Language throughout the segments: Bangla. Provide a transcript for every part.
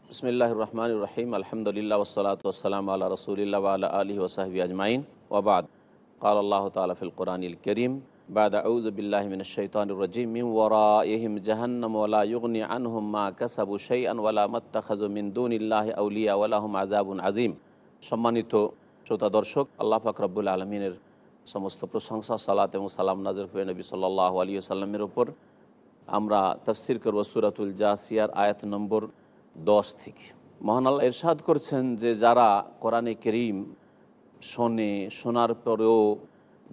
বিসমিল্লাহির রহমানির রহিম। আলহামদুলিল্লাহ ওয়াসসালাতু ওয়াসসালামু আলা রাসূলিল্লাহ ওয়া আলা আলিহি ওয়া সাহবিহি আজমাইন ওয়া বাদ। ক্বালা আল্লাহু তাআলা ফিল কুরআনিল কারীম বা'দা আউযু বিল্লাহি মিনাশ শাইতানির রাজীম মিন ওয়ারাইহিম জাহান্নাম ওয়া লা ইউগনি আনহুম মা কাসাবু শাইআন ওয়া লা মাত্তাখাযু মিন দুনিল্লাহি আউলিয়া ওয়া লাহুম আযাবুন আযীম। সম্মানিত শ্রোতা দর্শক, আল্লাহ পাক রব্বুল আলামিনের সমস্ত প্রশংসা, সালাত এবং সালাম নাযিল হয়ে নবী সাল্লাল্লাহু আলাইহি ওয়াসাল্লামের উপর। আমরা তাফসীর করব সূরাতুল জাসিয়ার আয়াত নম্বর 10 থেকে। মহান আল্লাহ ইরশাদ করছেন যে যারা কোরআনে কারীম শোনার পরেও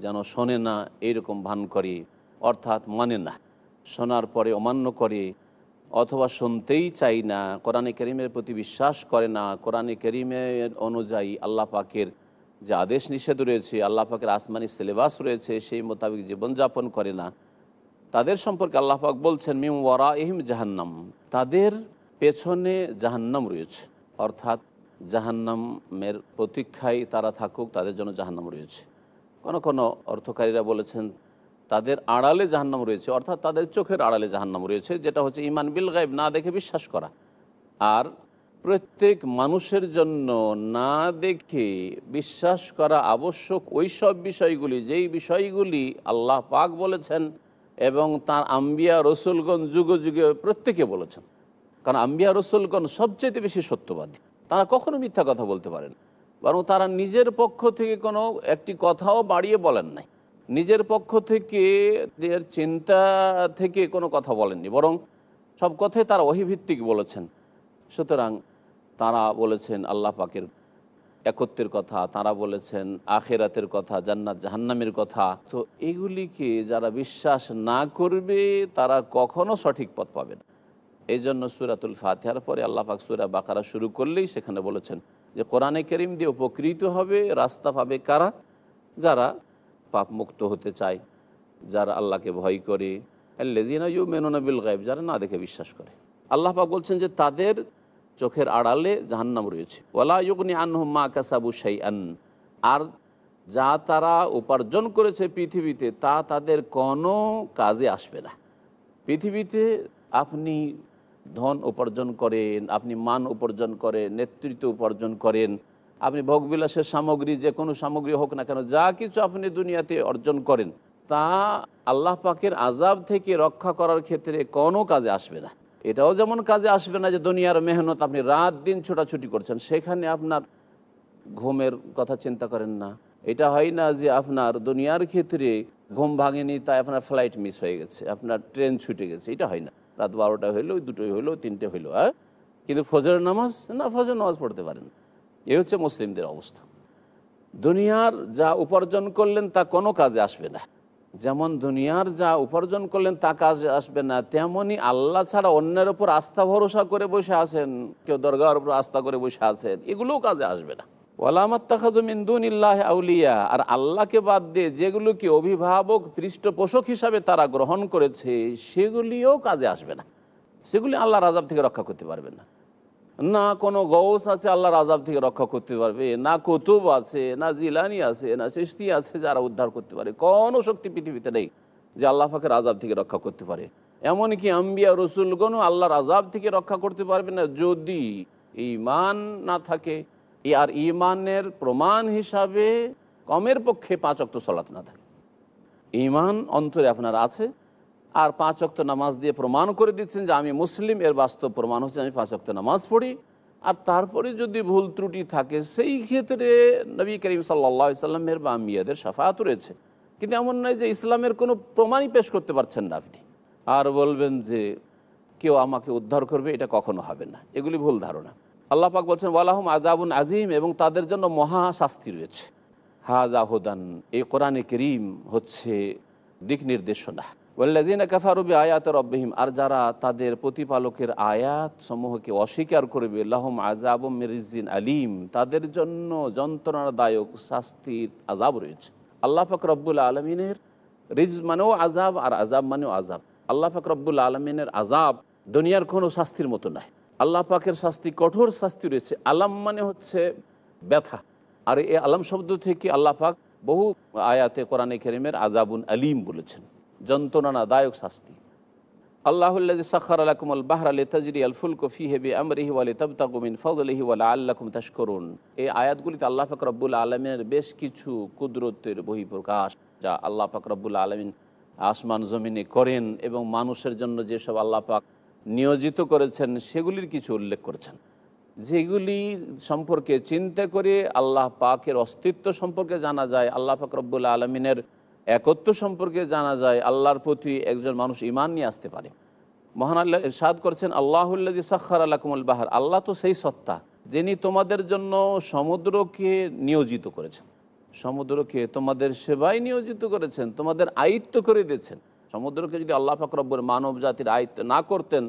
যেন শোনে না এইরকম ভান করে, অর্থাৎ মানে না, শোনার পরে অমান্য করে, অথবা শুনতেই চাই না, কোরআনে কারীমের প্রতি বিশ্বাস করে না, কোরআনে কারীমের অনুযায়ী আল্লাহ পাকের যে আদেশ নিষেধ রয়েছে, আল্লাহ পাকের আসমানি সিলেবাস রয়েছে, সেই মোতাবেক জীবনযাপন করে না, তাদের সম্পর্কে আল্লাহ পাক বলছেন মিন ওয়ারাইহিম জাহান্নাম, তাদের পেছনে জাহান্নাম রয়েছে। অর্থাৎ জাহান্নামের প্রতীক্ষায় তারা থাকুক, তাদের জন্য জাহান্নাম রয়েছে। কোন কোন অর্থকারীরা বলেছেন তাদের আড়ালে জাহান্নাম রয়েছে, অর্থাৎ তাদের চোখের আড়ালে জাহান্নাম রয়েছে, যেটা হচ্ছে ঈমান বিল গায়ব, না দেখে বিশ্বাস করা। আর প্রত্যেক মানুষের জন্য না দেখে বিশ্বাস করা আবশ্যক ওই সব বিষয়গুলি, যেই বিষয়গুলি আল্লাহ পাক বলেছেন এবং তার আম্বিয়া রসুলগণ যুগে যুগে প্রত্যেকে বলেছেন। কারণ আম্বিয়া রসুলগণ সবচেয়ে বেশি সত্যবাদী, তারা কখনো মিথ্যা কথা বলতে পারেন, বরং তারা নিজের পক্ষ থেকে কোনো একটি কথাও বাড়িয়ে বলেন নাই, নিজের পক্ষ থেকে চিন্তা থেকে কোনো কথা বলেননি, বরং সব কথাই তারা ওহীভিত্তিক বলেছেন। সুতরাং তারা বলেছেন আল্লাহ পাকের একত্বের কথা, তারা বলেছেন আখেরাতের কথা, জান্নাত জাহান্নামের কথা। তো এগুলিকে যারা বিশ্বাস না করবে তারা কখনো সঠিক পথ পাবে না। এই জন্য সূরাতুল ফাতিহার পরে আল্লাহ পাক সূরা বাকারা শুরু করলেই সেখানে বলেছেন যে কোরআনে কারীম দিয়ে উপকৃত হবে, রাস্তা পাবে কারা? যারা পাপ মুক্ত হতে চায়, যারা আল্লাহকে ভয় করে, আল্লাযীনা ইউমিনুনা বিল গায়ব, যারা না দেখে বিশ্বাস করে। আল্লাহ পাক বলছেন যে তাদের চোখের আড়ালে জাহান্নাম রয়েছে। ওয়ালা ইউগনি আনহুম মা কাসাবু শাইআন, আর যা তারা উপার্জন করেছে পৃথিবীতে তা তাদের কোনো কাজে আসবে না। পৃথিবীতে আপনি ধন উপার্জন করেন, আপনি মান উপার্জন করেন, নেতৃত্ব উপার্জন করেন, আপনি ভোগবিলাসের সামগ্রী, যে কোনো সামগ্রী হোক না কেন, যা কিছু আপনি দুনিয়াতে অর্জন করেন তা আল্লাহ পাকের আযাব থেকে রক্ষা করার ক্ষেত্রে কোনো কাজে আসবে না। এটাও যেমন কাজে আসবে না যে দুনিয়ার মেহনত, আপনি রাত দিন ছোটাছুটি করছেন, সেখানে আপনার ঘুমের কথা চিন্তা করেন না। এটা হয় না যে আপনার দুনিয়ার ক্ষেত্রে ঘুম ভাঙেনি তাই আপনার ফ্লাইট মিস হয়ে গেছে, আপনার ট্রেন ছুটে গেছে, এটা হয় না। রাত 12টা হইলো, 2টোই হইলো, 3টে হইলো, কিন্তু ফজরের নামাজ না, ফজর নামাজ পড়তে পারেন। এই হচ্ছে মুসলিমদের অবস্থা। দুনিয়ার যা উপার্জন করলেন তা কোনো কাজে আসবে না। যেমন দুনিয়ার যা উপার্জন করলেন তা কাজে আসবে না, তেমনি আল্লাহ ছাড়া অন্যের উপর আস্থা ভরসা করে বসে আছেন, কেউ দরগার উপর আস্থা করে বসে আছেন, এগুলোও কাজে আসবে না। ওয়ালা মাত্তাখাযু মিন দুনিল্লাহি আউলিয়া, আর আল্লাহকে বাদ দিয়ে যেগুলোকে অভিভাবক, পৃষ্ঠপোষক হিসাবে তারা গ্রহণ করেছে সেগুলিও কাজে আসবে না। সেগুলি আল্লাহর আযাব থেকে রক্ষা করতে পারবে না। না কোনো গৌস আছে আল্লাহর আযাব থেকে রক্ষা করতে পারবে, না কুতুব আছে, না জিলানি আছে, না চিশতি আছে যারা উদ্ধার করতে পারে। কোনো শক্তি পৃথিবীতে নেই যে আল্লাহ পাকের আযাব থেকে রক্ষা করতে পারে। এমনকি আম্বিয়া রসুলগণও আল্লাহর আযাব থেকে রক্ষা করতে পারবে না যদি ঈমান না থাকে। আর ঈমানের প্রমাণ হিসাবে কমের পক্ষে 5 ওয়াক্ত সালাত না থাকে। ঈমান অন্তরে আপনার আছে, আর 5 ওয়াক্ত নামাজ দিয়ে প্রমাণ করে দিচ্ছেন যে আমি মুসলিম, এর বাস্তব প্রমাণ হচ্ছে আমি 5 ওয়াক্ত নামাজ পড়ি। আর তারপরে যদি ভুল ত্রুটি থাকে সেই ক্ষেত্রে নবী করিম সাল্লাল্লাহু আলাইহি সাল্লামের বা আম্বিয়াদের শাফাআত রয়েছে। কিন্তু এমন নয় যে ইসলামের কোনো প্রমাণই পেশ করতে পারছেন না আপনি, আর বলবেন যে কেউ আমাকে উদ্ধার করবে, এটা কখনো হবে না। এগুলি ভুল ধারণা। আল্লাহ পাক বলছেন ওয়ালাহুম আযাবুন আযীম, এবং তাদের জন্য মহা শাস্তি রয়েছে। হাযা হুদান, এই কোরআনে কারীম হচ্ছে দিক নির্দেশনা। ওয়াল্লাযীনা কাফারু বিআয়াতি রাব্বিহিম, আর যারা তাদের প্রতিপালকের আয়াত সমূহকে অস্বীকার করবে, লাহুম আযাবুম মির রিজিন আলীম, তাদের জন্য যন্ত্রণাদায়ক শাস্তির আযাব রয়েছে। আল্লাহ পাক রব্বুল আলামিনের রিজ মানেও আযাব, আর আযাব মানেও আযাব। আল্লাহ পাক রব্বুল আলামিনের আযাব দুনিয়ার কোনো শাস্তির মতো নয়। আল্লাহ পাকের শাস্তি কঠোর শাস্তি রয়েছে। আলাম মানে হচ্ছে ব্যথা, আর এই আলাম শব্দ থেকে আল্লাহ পাক বহু আয়াতে কোরআনে কারীমের আযাবুন আলীম বলেছেন, যন্ত্রণাদায়ক শাস্তি। আল্লাহুল্লাযী সাখখারা লাকুমুল বাহরা লিতাজরিয়াল ফুলকু ফীহি বিআমরিহি ওয়া লিতাবতাগু মিন ফাদলিহি ওয়া লাআল্লাকুম তাশকুরুন। এই আয়াতগুলিতে আল্লাহ পাক রব্বুল আলামিনের বেশ কিছু কুদরতের বহিঃপ্রকাশ, যা আল্লাহ পাক রব্বুল আলামিন আসমান জমিনে করেন এবং মানুষের জন্য যেসব আল্লাহ পাক নিয়োজিত করেছেন সেগুলির কিছু উল্লেখ করেছেন, যেগুলি সম্পর্কে চিন্তা করে আল্লাহ পাকের অস্তিত্ব সম্পর্কে জানা যায়, আল্লাহ পাক রব্বুল আলামিনের একত্ব সম্পর্কে জানা যায়, আল্লাহর প্রতি একজন মানুষ ঈমান নিয়ে আসতে পারে। মহান আল্লাহ ইরশাদ করছেন, আল্লাহুল্লাযী সাখখারা লাকুমুল বাহর, আল্লাহ তো সেই সত্তা যিনি তোমাদের জন্য সমুদ্রকে নিয়োজিত করেছেন, সমুদ্রকে তোমাদের সেবায় নিয়োজিত করেছেন, তোমাদের আয়ত্ত করে দিয়েছেন। সমুদ্রকে যদি আল্লাহ পাক রব্বুল মানব জাতির আয়ত্ত না করতেন,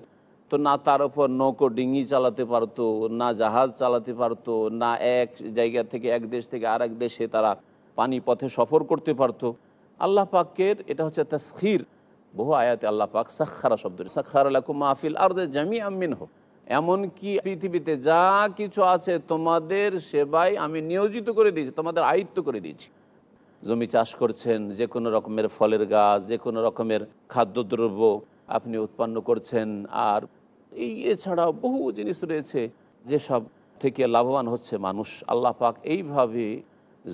তো না তার উপর নৌকো ডিঙি চালাতে পারতো, না জাহাজ চালাতে পারতো, না এক জায়গা থেকে এক দেশ থেকে আরেক দেশে তারা পানি পথে সফর করতে পারতো। আল্লাহ পাকের এটা হচ্ছে তাসখীর। বহু আয়াতে আল্লাহ পাক সাখখারা শব্দ, সাখখারা লাকুম মা ফিল আরদি জামিআম মিনহু, এমনকি পৃথিবীতে যা কিছু আছে তোমাদের সেবায় আমি নিয়োজিত করে দিয়েছি, তোমাদের আয়ত্ত করে দিয়েছি। জমি চাষ করছেন, যে কোনো রকমের ফলের গাছ, যে কোনো রকমের খাদ্যদ্রব্য আপনি উৎপন্ন করছেন, আর এছাড়াও বহু জিনিস রয়েছে যেসব থেকে লাভবান হচ্ছে মানুষ। আল্লাহ পাক এইভাবে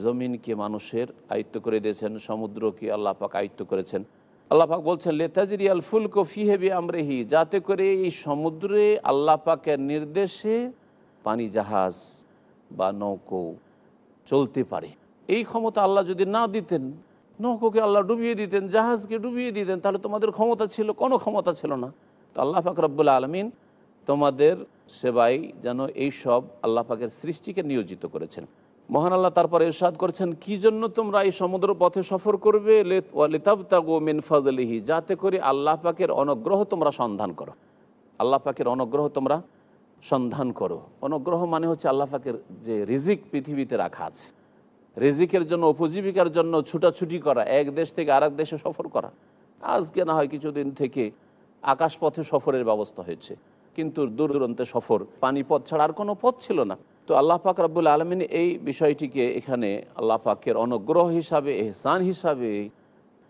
জমিনকে মানুষের আয়ত্ত করে দিয়েছেন, সমুদ্রকে আল্লাহ পাক আয়ত্ত করেছেন। আল্লাহ পাক বলছেন, লিতাজরিয়াল ফুলকু ফীহি বিআমরিহি, যাতে করে এই সমুদ্রে আল্লাহ পাকের নির্দেশে পানি জাহাজ বা নৌকো চলতে পারে। এই ক্ষমতা আল্লাহ যদি না দিতেন, নৌকোকে আল্লাহ ডুবিয়ে দিতেন, জাহাজকে ডুবিয়ে দিতেন, তাহলে তোমাদের ক্ষমতা ছিল? কোনো ক্ষমতা ছিল না। তো আল্লাহ পাক রব্বুল আলামিন তোমাদের সেবায় যেন এই সব আল্লাহ পাকের সৃষ্টিকে নিয়োজিত করেছেন। মহান আল্লাহ তারপরে ইরশাদ করেছেন, কি জন্য তোমরা এই সমুদ্র পথে সফর করবে? লিতাবতাগু মিন ফাদলিহি, যাতে করে আল্লাহ পাকের অনুগ্রহ তোমরা সন্ধান করো। আল্লাহ পাকের অনুগ্রহ তোমরা সন্ধান করো। অনুগ্রহ মানে হচ্ছে আল্লাহ পাকের যে রিজিক পৃথিবীতে রাখা আছে, রিজিকের জন্য, উপজীবিকার জন্য ছুটাছুটি করা, এক দেশ থেকে আরেক দেশে সফর করা। আজকে না হয় কিছুদিন থেকে আকাশপথে সফরের ব্যবস্থা হয়েছে, কিন্তু দূর দূরান্তে সফর পানিপথ ছাড়া আর কোনো পথ ছিল না। তো আল্লাহ পাক রব্বুল আলামিন এই বিষয়টিকে এখানে আল্লাহ পাকের অনুগ্রহ হিসাবে, এহসান হিসাবে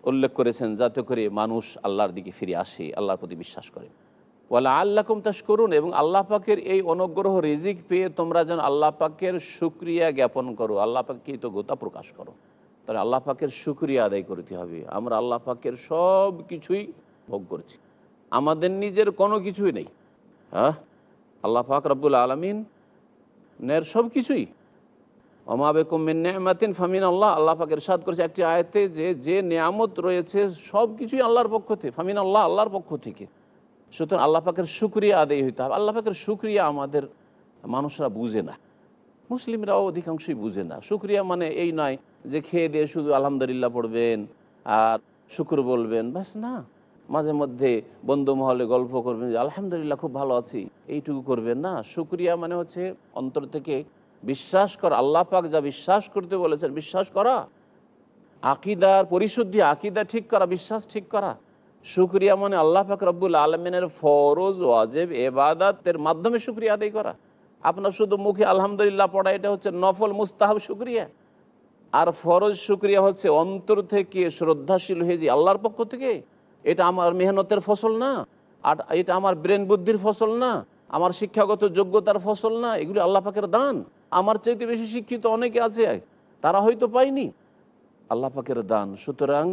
উল্লেখ করেছেন, যাতে করে মানুষ আল্লাহর দিকে ফিরে আসে, আল্লাহর প্রতি বিশ্বাস করে। ওয়ালা আল্লাকুম তাশকুরুন, এবং আল্লাহ পাকের এই অনুগ্রহ রিজিক পেয়ে তোমরা যেন আল্লাহ পাকের শুকরিয়া জ্ঞাপন করো, আল্লাহ পাককে কৃতজ্ঞতা প্রকাশ করো। তাহলে আল্লাহ পাকের শুকরিয়া আদায় করতে হবে। আমরা আল্লাহ পাকের সব কিছুই ভোগ করছি, আমাদের নিজের কোনো কিছুই নেই। হ্যাঁ, আল্লাহ পাক রব্বুল আলামিন নের সব কিছুই। ওমা বিকুম মিন নি'মাতিন ফামিন আল্লাহ, আল্লাহ পাক ইরশাদ করেছে একটি আয়াতে যে নিয়ামত রয়েছে সব কিছুই আল্লাহর পক্ষ থেকে, ফামিন আল্লাহ, আল্লাহর পক্ষ থেকে। সুতরাং আল্লাহ পাকের শুকরিয়া আদায় হইতে হবে। আল্লাহ পাকের শুকরিয়া আমাদের মানুষরা বুঝে না, মুসলিমরাও অধিকাংশই বুঝে না। শুকরিয়া মানে এই নয় যে খেয়ে দিয়ে শুধু আলহামদুলিল্লাহ পড়বেন আর শুক্র বলবেন, ব্যাস না। মাঝে মধ্যে বন্ধু মহলে গল্প করবেন যে আলহামদুলিল্লাহ খুব ভালো আছি, এইটুকু করবেন না। শুকরিয়া মানে হচ্ছে অন্তর থেকে বিশ্বাস করা, আল্লাহ পাক যা বিশ্বাস করতে বলেছেন বিশ্বাস করা, আকীদার পরিশুদ্ধি, আকীদা ঠিক করা, বিশ্বাস ঠিক করা। শুকরিয়া মানে আল্লাহ পাক রব্বুল আলামিনের ফরজ ওয়াজিব ইবাদতের মাধ্যমে শুকরিয়া আদায় করা। আপনার শুধু মুখে আলহামদুলিল্লাহ পড়া, এটা হচ্ছে নফল মুস্তাহাব শুকরিয়া। আর ফরজ শুকরিয়া হচ্ছে অন্তর থেকে শ্রদ্ধাশীল হয়ে যে আল্লাহর পক্ষ থেকে, এটা আমার মেহনতের ফসল না, আর এটা আমার ব্রেন বুদ্ধির ফসল না, আমার শিক্ষাগত যোগ্যতার ফসল না, এগুলি আল্লাহ পাকের দান। আমার চাইতে বেশি শিক্ষিত অনেকে আছে, তারা হয়তো পায়নি, আল্লাহ পাকের দান। সুতরাং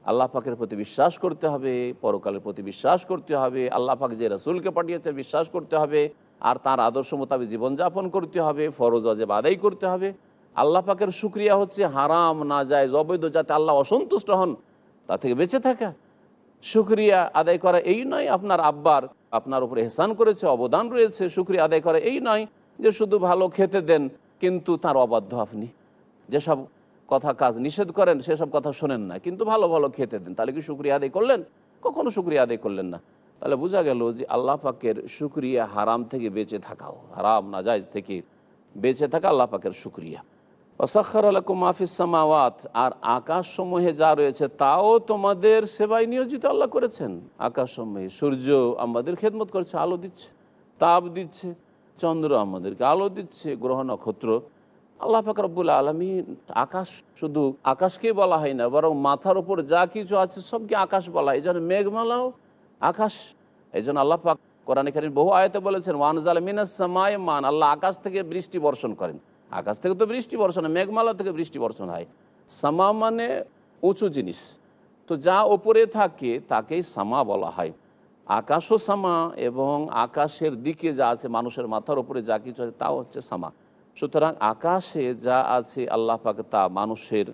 আল্লাহ পাকের প্রতি বিশ্বাস করতে হবে, পরকালের প্রতি বিশ্বাস করতে হবে, আল্লাহ পাক যে রাসূলকে পাঠিয়েছে বিশ্বাস করতে হবে, আর তার আদর্শ মোতাবেক জীবনযাপন করতে হবে, ফরজ ওয়াজিব আদায় করতে হবে। আল্লাহ পাকের শুকরিয়া হচ্ছে হারাম না যায় অবৈধ যাতে আল্লাহ অসন্তুষ্ট হন তা থেকে বেঁচে থাকা। শুকরিয়া আদায় করা এই নয় আপনার আব্বার আপনার উপরে এহসান করেছে, অবদান রয়েছে, শুকরিয়া আদায় করা এই নয় যে শুধু ভালো খেতে দেন কিন্তু তার অবাধ্য আপনি, যেসব কথা কাজ নিষেধ করেন সেসব কথা শোনেন না, কিন্তু ভালো ভালো খেতে দেন, তাহলে কি শুকরিয়া আদায় করলেন? কখনো শুকরিয়া আদায় করলেন না। তাহলে বোঝা গেল যে আল্লাহ পাকের শুকরিয়া হারাম থেকে বেঁচে থাকাও, হারাম নাজায়েজ থেকে বেঁচে থাকা আল্লাহ পাকের শুকরিয়া। ওয়াসাখখারা লাকুম মা ফিস সামাওয়াত, আর আকাশসমূহে যা রয়েছে তাও তোমাদের সেবায় নিয়োজিত আল্লাহ করেছেন। আকাশসমূহে সূর্য আমাদের খেদমত করছে, আলো দিচ্ছে, তাপ দিচ্ছে, চন্দ্র আমাদেরকে আলো দিচ্ছে, গ্রহ নক্ষত্র। আল্লাহ পাক রব্বুল আলামিন, আকাশ শুধু আকাশকেই বলা হয় না, বরং মাথার উপর যা কিছু আছে সবকে আকাশ বলা হয়। এই জন্য মেঘমালাও আকাশ। এই জন্য আল্লাহ পাক কোরআনে কারীম বহু আয়াতে বলেছেন ওয়ানজাল মিনাস সামায়ে মান, আল্লাহ আকাশ থেকে বৃষ্টি বর্ষণ করেন। আকাশ থেকে তো বৃষ্টি বর্ষণ হয়, মেঘমালা থেকে বৃষ্টি বর্ষণ হয়। সামা মানে উঁচু জিনিস, তো যা ওপরে থাকে তাকেই সামা বলা হয়। আকাশও সামা, এবং আকাশের দিকে যা আছে মানুষের মাথার উপরে যা কিছু আছে তাও হচ্ছে সামা। সুতরাং আকাশে যা আছে আল্লাহ পাক তা মানুষের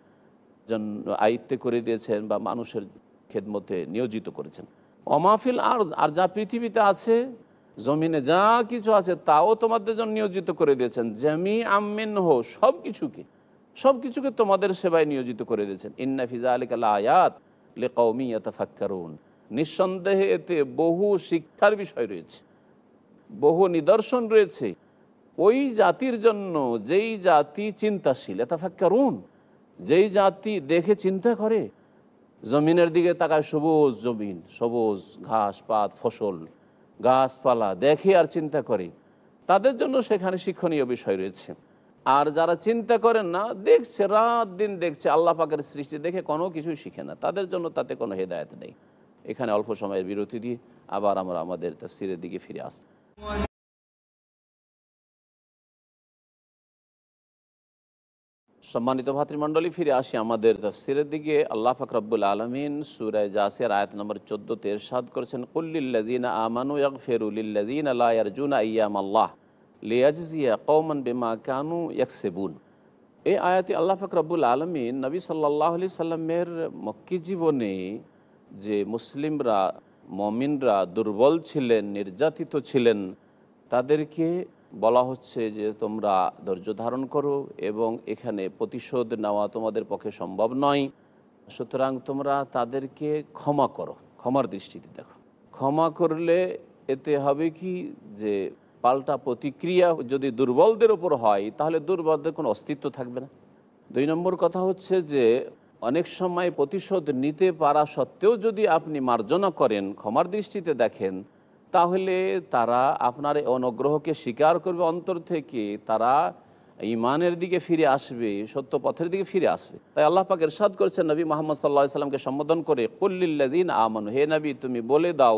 জন্য আয়ত্তে করে দিয়েছেন বা মানুষের খেদমতে নিয়োজিত করেছেন। অমাফিল আর যা পৃথিবীতে আছে, জমিনে যা কিছু আছে তাও তোমাদের জন্য নিয়োজিত করে দিয়েছেন। জামি আমিন হো, সব কিছুকে তোমাদের সেবায় নিয়োজিত করে দিয়েছেন। ইন্না ফি যালিকা লাআয়াত লিকাওমি ইয়াতাফাক্কারুন, নিঃসন্দেহে এতে বহু শিক্ষার বিষয় রয়েছে, বহু নিদর্শন রয়েছে ওই জাতির জন্য যেই জাতি চিন্তাশীল। ইয়াতাফাক্কারুন, যেই জাতি দেখে চিন্তা করে, জমিনের দিকে তাকায়, সবুজ জমিন, সবুজ ঘাস পাত ফসল গাছপালা দেখে আর চিন্তা করে, তাদের জন্য সেখানে শিক্ষণীয় বিষয় রয়েছে। আর যারা চিন্তা করেন না, দেখছে রাত দিন দেখছে, আল্লাহ পাকের সৃষ্টি দেখে কোনো কিছুই শিখে না, তাদের জন্য তাতে কোনো হেদায়েত নেই। এখানে অল্প সময়ের বিরতি দিয়ে আবার আমরা আমাদের তাফসীরের দিকে ফিরে আসি। সম্মানিত ভাতৃমণ্ডলী, ফিরে আসি আমাদের তাফসীরের দিকে। আল্লাহ পাক রব্বুল আলামিন সূরা জাসিয়ার আয়াত নম্বর 14-তে ইরশাদ করেছেন, কুল লিল্লাযীনা আমানু ইয়াগফিরু লিল্লাযীনা লা ইয়ারজুনা আইয়ামাল্লাহ লিয়াজজিয়া কওমান বিমা কানু ইয়াকসিবুন। এই আয়াতে আল্লাহ পাক রব্বুল আলামিন নবী সাল্লাল্লাহু আলাইহি সাল্লামের মক্কি জীবনে যে মুসলিমরা, মুমিনরা দুর্বল ছিলেন, নির্যাতিত ছিলেন, তাদেরকে বলা হচ্ছে যে তোমরা ধৈর্য ধারণ করো, এবং এখানে প্রতিশোধ নেওয়া তোমাদের পক্ষে সম্ভব নয়, সুতরাং তোমরা তাদেরকে ক্ষমা করো। ক্ষমার দৃষ্টিতে দেখো, ক্ষমা করলে এতে হবে কি যে পাল্টা প্রতিক্রিয়া যদি দুর্বলদের ওপর হয় তাহলে দুর্বলদের কোনো অস্তিত্ব থাকবে না। 2 নম্বর কথা হচ্ছে যে অনেক সময় প্রতিশোধ নিতে পারা সত্ত্বেও যদি আপনি মার্জনা করেন, ক্ষমার দৃষ্টিতে দেখেন, তাহলে তারা আপনার অনুগ্রহকে স্বীকার করবে অন্তর থেকে, তারা ঈমানের দিকে ফিরে আসবে, সত্য পথের দিকে ফিরে আসবে। তাই আল্লাহ পাক ইরশাদ করেছেন নবী মুহাম্মদ সাল্লাল্লাহু আলাইহি সাল্লামকে সম্বোধন করে, কুল লিল্লাযীনা আমানু, হে নবী তুমি বলে দাও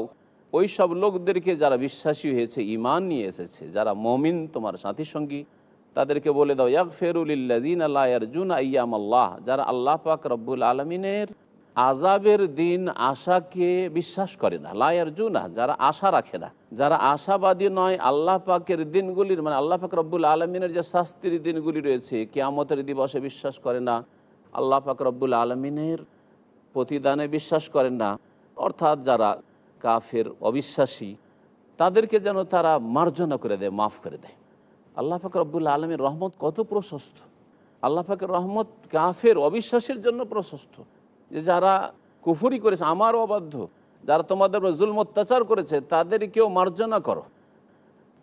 ওই সব লোকদেরকে যারা বিশ্বাসী হয়েছে, ঈমান নিয়ে এসেছে, যারা মুমিন তোমার সাথী সঙ্গী, তাদেরকে বলে দাও ইয়াগফিরু লিল্লাযীনা লা ইয়ারজুনা আইয়ামাল্লাহ, যারা আল্লাহ পাক রব্বুল আলামিনের আযাবের দিন আশাকে বিশ্বাস করে না, লা ইয়ারজুনা যারা আশা রাখে না, যারা আশাবাদী নয় আল্লাহ পাকের দিনগুলির, মানে আল্লাহ পাক রব্বুল আলামিনের যে শাস্তির দিনগুলি রয়েছে, কিয়ামতের দিবসে বিশ্বাস করে না, আল্লাহ পাক রব্বুল আলামিনের প্রতিদানে বিশ্বাস করেন না, অর্থাৎ যারা কাফের অবিশ্বাসী, তাদেরকে যেন তারা মার্জনা করে দেয়, মাফ করে দেয়। আল্লাহ পাক রব্বুল আলামিনের রহমত কত প্রশস্ত! আল্লাহ পাকের রহমত কাফের অবিশ্বাসের জন্য প্রশস্ত, যে যারা কুফরি করেছে, আমারও অবাধ্য, যারা তোমাদের জুলম অত্যাচার করেছে তাদেরকেও মার্জনা করো।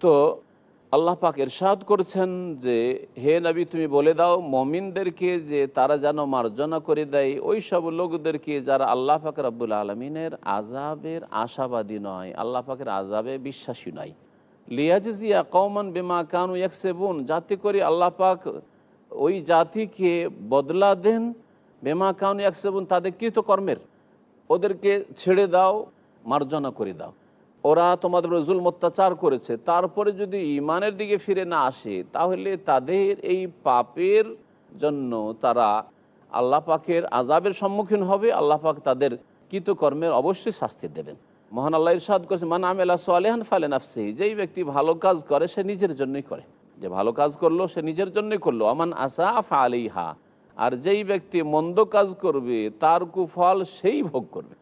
তো আল্লাহ পাক ইরশাদ করেছেন যে হে নবী তুমি বলে দাও মুমিনদেরকে যে তারা যেন মার্জনা করে দেয় ওই সব লোকদেরকে যারা আল্লাহ পাক রব্বুল আলামিনের আযাবের আশাবাদী নয়, আল্লাহ পাকের আযাবে বিশ্বাসী নয়। লিয়াজজিয়া কওমান বিমা কানু ইয়াকসিবুন, যাতে করে আল্লাহ পাক ওই জাতিকে বদলা দেন, বিমা কানু ইয়াকসিবুন তাদের কৃতকর্মের। ওদেরকে ছেড়ে দাও, মার্জনা করে দাও। ওরা তোমাদের জুলম অত্যাচার করেছে, তারপরে যদি ঈমানের দিকে ফিরে না আসে তাহলে তাদের এই পাপের জন্য তারা আল্লাহ পাকের আযাবের সম্মুখীন হবে। আল্লাহ পাক তাদের কৃতকর্মের অবশ্যই শাস্তি দেবেন। মহান আল্লাহ ইরশাদ করেছে, মান আমিলা সালিহান ফালিনাফসিহি, যেই ব্যক্তি ভালো কাজ করে সে নিজের জন্যই করে, যে ভালো কাজ করলো সে নিজের জন্যই করলো। আমান আসা ফাআলাইহা, আর যেই ব্যক্তি মন্দ কাজ করবে তার কুফল সেই ভোগ করবে।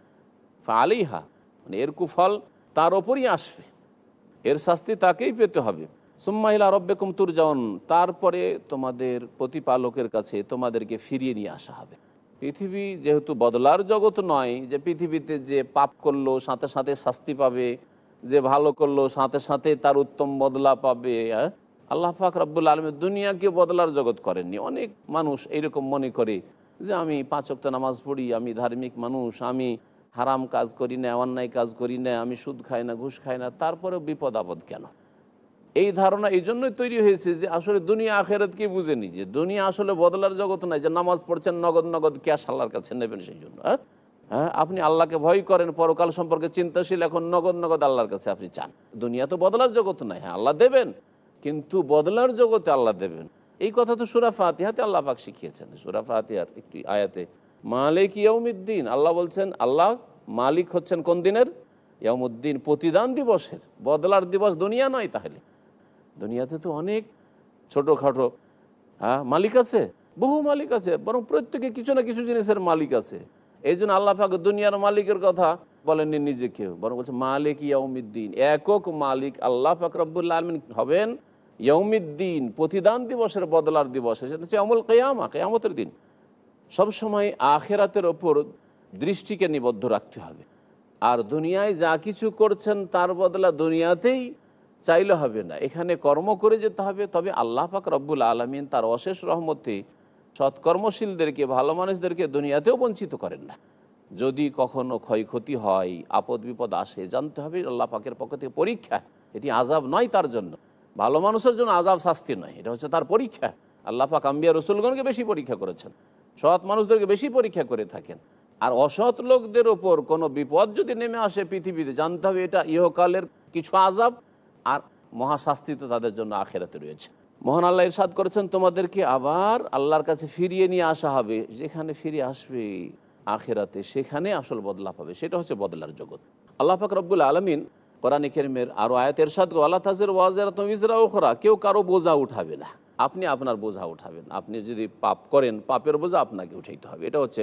ফাআলাইহা মানে এর কুফল তার ওপরই আসবে, এর শাস্তি তাকেই পেতে হবে। সুম্মা ইলা রাব্বিকুম তুরজাউন, তারপরে তোমাদের প্রতিপালকের কাছে তোমাদেরকে ফিরিয়ে নিয়ে আসা হবে। পৃথিবী যেহেতু বদলার জগৎ নয়, যে পৃথিবীতে যে পাপ করলো সাথে সাথে শাস্তি পাবে, যে ভালো করলো সাথে সাথে তার উত্তম বদলা পাবে। আল্লাহ পাক রব্বুল আলামিন দুনিয়াকে বদলার জগৎ করেননি। অনেক মানুষ এইরকম মনে করে যে আমি 5 ওয়াক্ত নামাজ পড়ি, আমি ধার্মিক মানুষ, আমি হারাম কাজ করি না, অন্যায় কাজ করি না, আমি সুদ খাই না, ঘুষ খাই না, তারপরেও বিপদ আপদ কেন? এই ধারণা এই জন্যই তৈরি হয়েছে যে আসলে দুনিয়া আখেরাতকে বুঝেনি, যে দুনিয়া আসলে বদলার জগৎ নয়, যে নামাজ পড়ছেন নগদ নগদ ক্যাশ আল্লাহর কাছে নেবেন সেই জন্য। হ্যাঁ, আপনি আল্লাহকে ভয় করেন, পরকাল সম্পর্কে চিন্তাশীল, এখন নগদ নগদ আল্লাহর কাছে আপনি চান। দুনিয়া তো বদলার জগৎ নয়, হ্যাঁ আল্লাহ দেবেন, কিন্তু বদলার জগতে আল্লাহ দেবেন। এই কথা তো সূরা ফাতিহাতে আল্লাহ পাক শিখিয়েছেন। সূরা ফাতিহার একটি আয়াতে মালিক ইয়াউমিদ্দিন, আল্লাহ বলছেন আল্লাহ মালিক হচ্ছেন কোন দিনের? ইয়াউমুদ্দিন, প্রতিদান দিবসের। বদলার দিবস দুনিয়া নয়। তাহলে দুনিয়াতে তো অনেক ছোটোখাটো মালিক আছে, বহু মালিক আছে, বরং প্রত্যেকে কিছু না কিছু জিনিসের মালিক আছে। এই জন্য আল্লাহ পাক দুনিয়ার মালিকের কথা বলেননি নিজেকে, বরং বলছে মালিক ইয়াউমিদ্দিন, একক মালিক আল্লাহ পাক রব্বুল আলামিন হবেন ইয়াউমিদ্দিন, প্রতিদান দিবসের, বদলার দিবস। সেটা হচ্ছে ইয়াউমুল কিয়ামা, কিয়ামতের দিন। সবসময় আখিরাতের ওপর দৃষ্টিকে নিবদ্ধ রাখতে হবে। আর দুনিয়ায় যা কিছু করছেন তার বদলা দুনিয়াতেই চাইলে হবে না, এখানে কর্ম করে যেতে হবে। তবে আল্লাহ পাক রব্বুল আলামিন তার অশেষ রহমতে সৎকর্মশীলদেরকে, ভালো মানুষদেরকে দুনিয়াতেও বঞ্চিত করেন না। যদি কখনো ক্ষয়ক্ষতি হয়, আপদ বিপদ আসে, জানতে হবে আল্লাহ পাকের পক্ষ থেকে পরীক্ষা। এটি আযাব নয় তার জন্য, ভালো মানুষের জন্য আযাব শাস্তি নয়, এটা হচ্ছে তার পরীক্ষা। আল্লাহ পাক আম্বিয়া রসুলগণকে বেশি পরীক্ষা করেছেন, সৎ মানুষদেরকে বেশি পরীক্ষা করে থাকেন। আর অসৎ লোকদের ওপর কোনো বিপদ যদি নেমে আসে পৃথিবীতে, জানতে হবে এটা ইহকালের কিছু আযাব, আর মহাশাস্তি তো তাদের জন্য আখিরাতে রয়েছে। মহান আল্লাহ ইরশাদ করেছেন তোমাদেরকে আবার আল্লাহর কাছে ফিরিয়ে নিয়ে আসা হবে। যেখানে ফিরে আসবে আখিরাতে, সেখানে আসল বদলা পাবে, সেটা হচ্ছে বদলার জগৎ। আল্লাহ পাক রব্বুল আলামিন কোরআনে কারীমের আরো আয়াত ইরশাদ করে আল্লাহ তাজির ওয়াজিরাতুন বিজরা উখরা, কেউ কারো বোঝা উঠাবে না, আপনি আপনার বোঝা উঠাবেন। আপনি যদি পাপ করেন, পাপের বোঝা আপনাকে উঠাইতে হবে, এটা হচ্ছে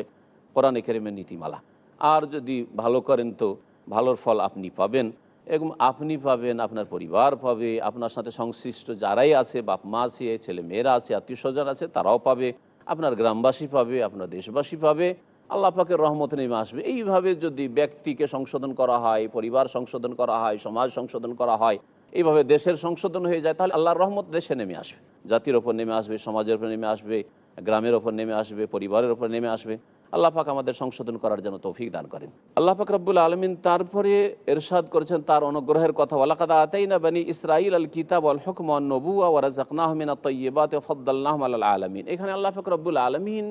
কোরআনে কারীমের নীতিমালা। আর যদি ভালো করেন তো ভালোর ফল আপনি পাবেন, এবং আপনি পাবেন, আপনার পরিবার পাবে, আপনার সাথে সংশ্লিষ্ট যারাই আছে, বাপ মা আছে, ছেলে মেয়েরা আছে, আত্মীয় স্বজন আছে, তারাও পাবে, আপনার গ্রামবাসী পাবে, আপনার দেশবাসী পাবে, আল্লাহ পাকের রহমত নেমে আসবে। এইভাবে যদি ব্যক্তিকে সংশোধন করা হয়, পরিবার সংশোধন করা হয়, সমাজ সংশোধন করা হয়, এইভাবে দেশের সংশোধন হয়ে যায়, তাহলে আল্লাহর রহমত দেশে নেমে আসবে, জাতির ওপর নেমে আসবে, সমাজের ওপর নেমে আসবে, গ্রামের ওপর নেমে আসবে, পরিবারের ওপর নেমে আসবে। আল্লাহ পাক আমাদের সংশোধন করার জন্য তৌফিক দান করেন। আল্লাহ পাক রব্বুল আলামিন তারপরে ইরশাদ করেছেন তার অনুগ্রহের কথা, ওয়ালাকাদ আতাইনা বনি ইসরাঈল আল কিতাব ওয়াল হুকম ওয়ান নবুওয়া ওয়া রাযাকনাহুম মিনাত তাইয়্যিবাতি ওয়া ফাদ্দালনাহুম আলাল আলামিন। এখানে আল্লাহ পাক রব্বুল আলামিন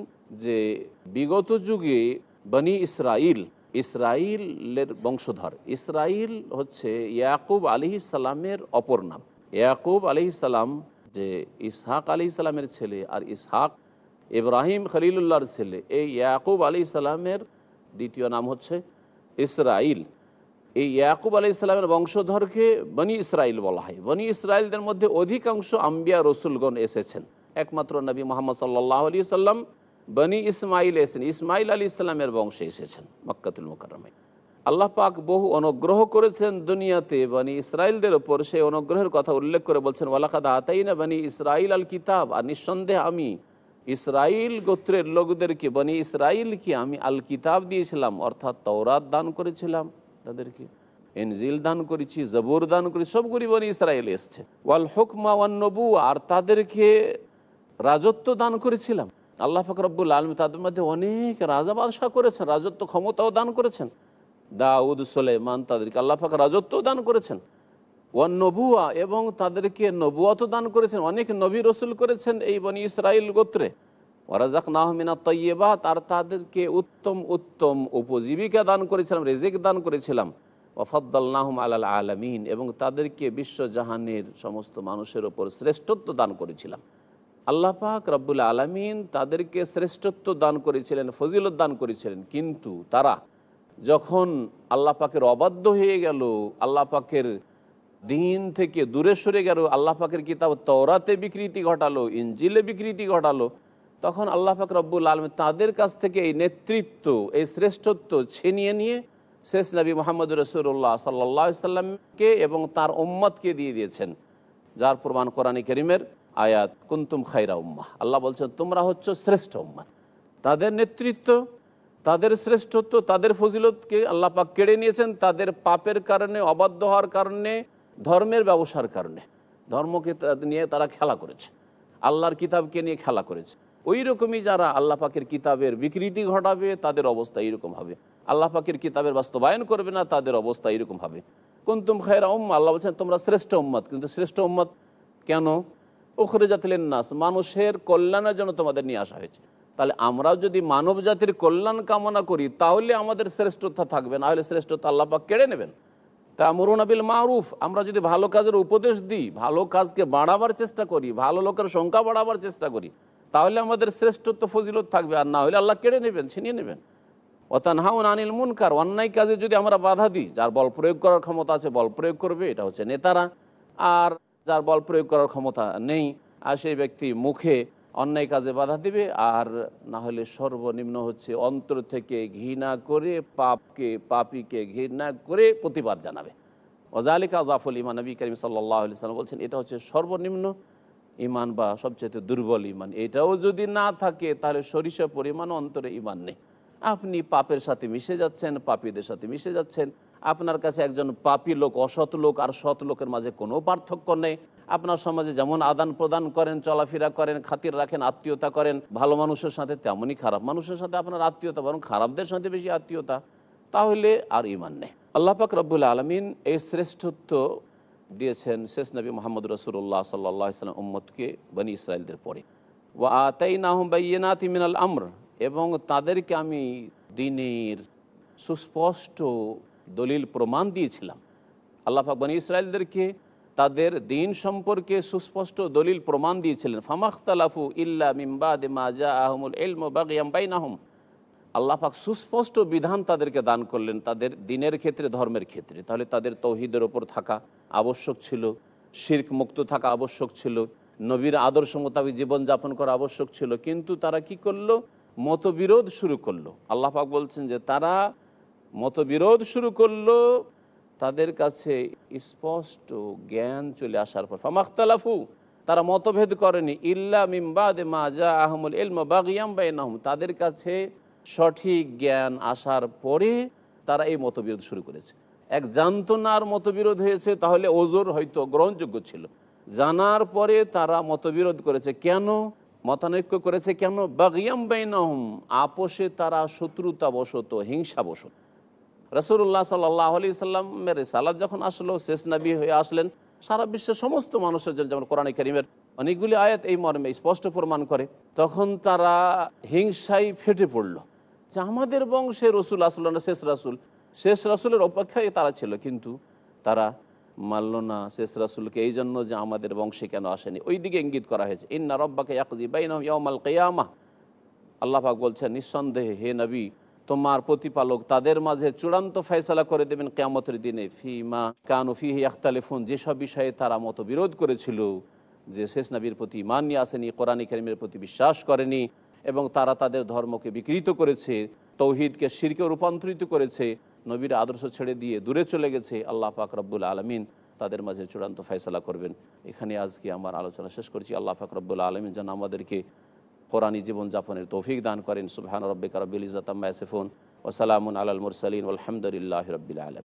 যে বিগত যুগে বনি ইসরাঈলের বংশধর, ইসরাঈল হচ্ছে ইয়াকুব আলাইহিস সালামের অপর নাম। ইয়াকুব আলাইহিস সালাম যে ইসহাক আলাইহিস সালামের ছেলে, আর ইসহাক ইব্রাহিম খলিলুল্লাহর ছেলে, এই ইয়াকুব আলাইহিস সালামের দ্বিতীয় নাম হচ্ছে ইসরাঈল। এই ইয়াকুব আলাইহিস সালামের বংশধরকে বনি ইসরাঈল বলা হয়। বনি ইসরাঈলদের মধ্যে অধিকাংশ আম্বিয়া রসুলগণ এসেছেন, একমাত্র নবী মুহাম্মদ সাল্লাল্লাহু আলাইহি সাল্লাম বনি ইসমাইল এসেছেন, ইসমাইল আলী ইসলামের বংশে এসেছেন মক্কাতুল মুকাররমায়। আল্লাহ পাক বহু অনুগ্রহ করেছেন দুনিয়াতে বনি ইসরাঈলদের ওপর, সেই অনুগ্রহের কথা উল্লেখ করে বলছেন ওয়ালাকাদ আতাইনা বনি ইসরাঈল আল কিতাব, আর নিঃসন্দেহে আমি ইসরাঈল গোত্রের লোকদেরকে, বনি ইসরাঈলকে আমি আল কিতাব দিয়েছিলাম, অর্থাৎ তাওরাত দান করেছিলাম তাদেরকে, ইনজিল দান করেছি, জবুর দান করেছি, সবগুলি বনি ইসরাঈল এসছে। ওয়াল হুকমা ওয়ান নবুওয়া, আর তাদেরকে রাজত্ব দান করেছিলাম। আল্লাহ পাক রব্বুল আলামিন তাদের মধ্যে অনেক রাজা বাদশাহ করেছেন, রাজত্ব ক্ষমতাও দান করেছেন। দাউদ, সুলাইমান, তাদেরকে আল্লাহ পাক রাজত্বও দান করেছেন। ওয়ান নবুয়া, এবং তাদেরকে নবুয়াতও দান করেছেন, অনেক নবী রসুল করেছেন এই বনি ইসরাঈল গোত্রে। ওয়ারাযাকনাহুম মিনাত তাইয়্যিবাত, আর তাদেরকে উত্তম উত্তম উপজীবিকা দান করেছিলাম, রিজিক দান করেছিলাম। ওয়া ফাদ্দালনাহুম আলাল আলামিন, এবং তাদেরকে বিশ্বজাহানের সমস্ত মানুষের ওপর শ্রেষ্ঠত্ব দান করেছিলাম। আল্লাহ পাক রব্বুল আলামিন তাদেরকে শ্রেষ্ঠত্ব দান করেছিলেন, ফজিলত দান করেছিলেন, কিন্তু তারা যখন আল্লাহ পাকের অবাধ্য হয়ে গেল, আল্লাহ পাকের দিন থেকে দূরে সরে গেল, আল্লাহ পাকের কিতাব তাওরাতে বিকৃতি ঘটালো, ইনজিলে বিকৃতি ঘটালো, তখন আল্লাহ পাক রব্বুল আলামিন তাদের কাছ থেকে এই নেতৃত্ব, এই শ্রেষ্ঠত্ব ছিনিয়ে নিয়ে শেষ নবী মুহাম্মদ রাসূলুল্লাহ সাল্লাল্লাহু আলাইহি সাল্লামকে এবং তার উম্মতকে দিয়ে দিয়েছেন, যার প্রমাণ কোরআনে কারীমের আয়াত কুনতুম খায়রা উম্মাহ। আল্লাহ বলছেন তোমরা হচ্ছ শ্রেষ্ঠ উম্মত। তাদের নেতৃত্ব, তাদের শ্রেষ্ঠত্ব, তাদের ফজিলতকে আল্লাহ পাক কেড়ে নিয়েছেন তাদের পাপের কারণে, অবাধ্য হওয়ার কারণে, ধর্মের ব্যবসার কারণে। ধর্মকে নিয়ে তারা খেলা করেছে, আল্লাহর কিতাবকে নিয়ে খেলা করেছে। ওই রকমই যারা আল্লাহ পাকের কিতাবের বিকৃতি ঘটাবে তাদের অবস্থা এইরকম হবে, আল্লাহ পাকের কিতাবের বাস্তবায়ন করবে না তাদের অবস্থা এইরকম হবে। কুনতুম খায়রা উম্মাহ, আল্লাহ বলছেন তোমরা শ্রেষ্ঠ উম্মত। কিন্তু শ্রেষ্ঠ উম্মত কেন? উখরিজাত লিন্নাস, মানুষের কল্যাণের জন্য তোমাদের নিয়ে আসা হয়েছে। তাহলে আমরাও যদি মানব জাতির কল্যাণ কামনা করি তাহলে আমাদের শ্রেষ্ঠতা থাকবে, না হলে শ্রেষ্ঠতা আল্লাহ পাক কেড়ে নেবেন। তা'মুরুনা বিল মারুফ, আমরা যদি ভালো কাজের উপদেশ দিই, ভালো কাজকে বাড়াবার চেষ্টা করি, ভালো লোকের সংখ্যা বাড়াবার চেষ্টা করি, তাহলে আমাদের শ্রেষ্ঠত্ব ফজিলত থাকবে, আর না হলে আল্লাহ কেড়ে নেবেন, ছিনিয়ে নেবেন। ওয়া তানহাউনা আনিল মুনকার, অন্যায় কাজে যদি আমরা বাধা দিই, যার বল প্রয়োগ করার ক্ষমতা আছে বল প্রয়োগ করবে, এটা হচ্ছে নেতারা। আর যার বল প্রয়োগ করার ক্ষমতা নেই, আর সেই ব্যক্তি মুখে অন্যায় কাজে বাধা দিবে, আর না হলে সর্বনিম্ন হচ্ছে অন্তর থেকে ঘৃণা করে পাপীকে ঘৃণা করে প্রতিবাদ জানাবে। ওয়াজালিকা আযাফুল ঈমান, নবী করিম সাল্লাল্লাহু আলাইহি ওয়াসাল্লাম বলছেন এটা হচ্ছে সর্বনিম্ন ঈমান বা সবচেয়ে দুর্বল ঈমান। এটাও যদি না থাকে তাহলে সরিষা পরিমাণ অন্তরে ঈমান নেই। আপনি পাপের সাথে মিশে যাচ্ছেন, পাপীদের সাথে মিশে যাচ্ছেন। আপনার কাছে একজন পাপী লোক, অসৎ লোক আর সৎ লোকের মাঝে কোনো পার্থক্য নেই। আপনার সমাজে যেমন আদান প্রদান করেন, চলাফেরা করেন, খাতির রাখেন, আত্মীয়তা করেন ভালো মানুষের সাথে, তেমনই খারাপ মানুষের সাথে আপনার আত্মীয়তা, বরং খারাপদের সাথে বেশি আত্মীয়তা, তাহলে আর ঈমান নেই। আল্লাহ পাক রব্বুল আলামিন এই শ্রেষ্ঠত্ব দিয়েছেন শেষ নবী মুহাম্মদ রাসূলুল্লাহ সাল্লাল্লাহু আলাইহি ওয়াসাল্লাম উম্মতকে, বনি ইসরাঈলদের পরে। ওয়া আতাইনাহুম বাইয়িনাতিন মিনাল আমর, এবং তাদেরকে আমি দ্বীনের সুস্পষ্ট দলিল প্রমাণ দিয়েছিলাম। আল্লাহ পাক বনি ইসরাঈলদেরকে তাদের দ্বীন সম্পর্কে সুস্পষ্ট দলিল প্রমাণ দিয়েছিলেন। ফামাখতালাফু ইল্লা মিন বাদি মা জাআহুমুল ইলমু বাগিয়াম বাইনাহুম, আল্লাহ পাক সুস্পষ্ট বিধান তাদেরকে দান করলেন তাদের দ্বীনের ক্ষেত্রে, ধর্মের ক্ষেত্রে। তাহলে তাদের তৌহিদের ওপর থাকা আবশ্যক ছিল, শিরক মুক্ত থাকা আবশ্যক ছিল, নবীর আদর্শ মোতাবেক জীবনযাপন করা আবশ্যক ছিল। কিন্তু তারা কি করলো? মতবিরোধ শুরু করলো। আল্লাহ পাক বলছেন যে তারা মতবিরোধ শুরু করলো তাদের কাছে স্পষ্ট জ্ঞান চলে আসার পর। ফামাখতালাফু, তারা মতভেদ করেনি, ইল্লা মিন বাদি মা জাআহুমুল ইলমু বাগিয়াম বাইনাহুম, তাদের কাছে সঠিক জ্ঞান আসার পরে তারা এই মতবিরোধ শুরু করেছে। এক জানতো না আর মতবিরোধ হয়েছে, তাহলে ওজোর হয়তো গ্রহণযোগ্য ছিল। জানার পরে তারা মতবিরোধ করেছে। কেন মতানৈক্য করেছে? কেন? বাগিয়াম বাইনাহুম, আপোষে তারা শত্রুতাবশত, হিংসাবশত। রাসূলুল্লাহ সাল্লাল্লাহু আলাইহি সাল্লামের রিসালাত যখন আসলো, শেষ নবী হয়ে আসলেন, সারা বিশ্বের সমস্ত মানুষের জন্য, যেমন কোরআনে কারীমের অনেকগুলি আয়াত এই মর্মে স্পষ্ট প্রমাণ করে, তখন তারা হিংসায় ফেটে পড়ল যে আমাদের বংশে রসুল আসলো না, শেষ রাসূলের অপেক্ষায় তারা ছিল, কিন্তু তারা মানল না শেষ রাসূলকে, এই জন্য যে আমাদের বংশে কেন আসেনি। ওই দিকে ইঙ্গিত করা হয়েছে, ইন্না রাব্বাকা ইয়াকযি বাইনাহুম ইয়াওমাল কিয়ামাহ। আল্লাহ পাক বলছেন নিঃসন্দেহে হে নবী, তোমার প্রতিপালক তাদের মাঝে চূড়ান্ত ফয়সালা করে দেবেন কিয়ামতের দিনে, ফিমা কানু ফিহি ইখতালিফুন, যেসব বিষয়ে তারা মতবিরোধ করেছিল, যে শেষ নবীর প্রতি ঈমান নিয়ে আসেনি, কোরআন কারীমের প্রতি বিশ্বাস করেনি, এবং তারা তাদের ধর্মকে বিকৃত করেছে, তৌহিদকে শিরকে রূপান্তরিত করেছে, নবীর আদর্শ ছেড়ে দিয়ে দূরে চলে গেছে। আল্লাহ পাক রব্বুল আলামিন তাদের মাঝে চূড়ান্ত ফয়সালা করবেন। এখানে আজকে আমার আলোচনা শেষ করছি। আল্লাহ পাক রব্বুল আলামিন যেন আমাদেরকে কোরআনী জীবনযাপনের তৌফিক দান করেন। সুবহান রাব্বিকা রাব্বিল ইজ্জাতি আম্মা ইয়াসিফুন ওয়া সালামুন আলাল মুরসালিন ওয়ালহামদুলিল্লাহি রাব্বিল আলামিন।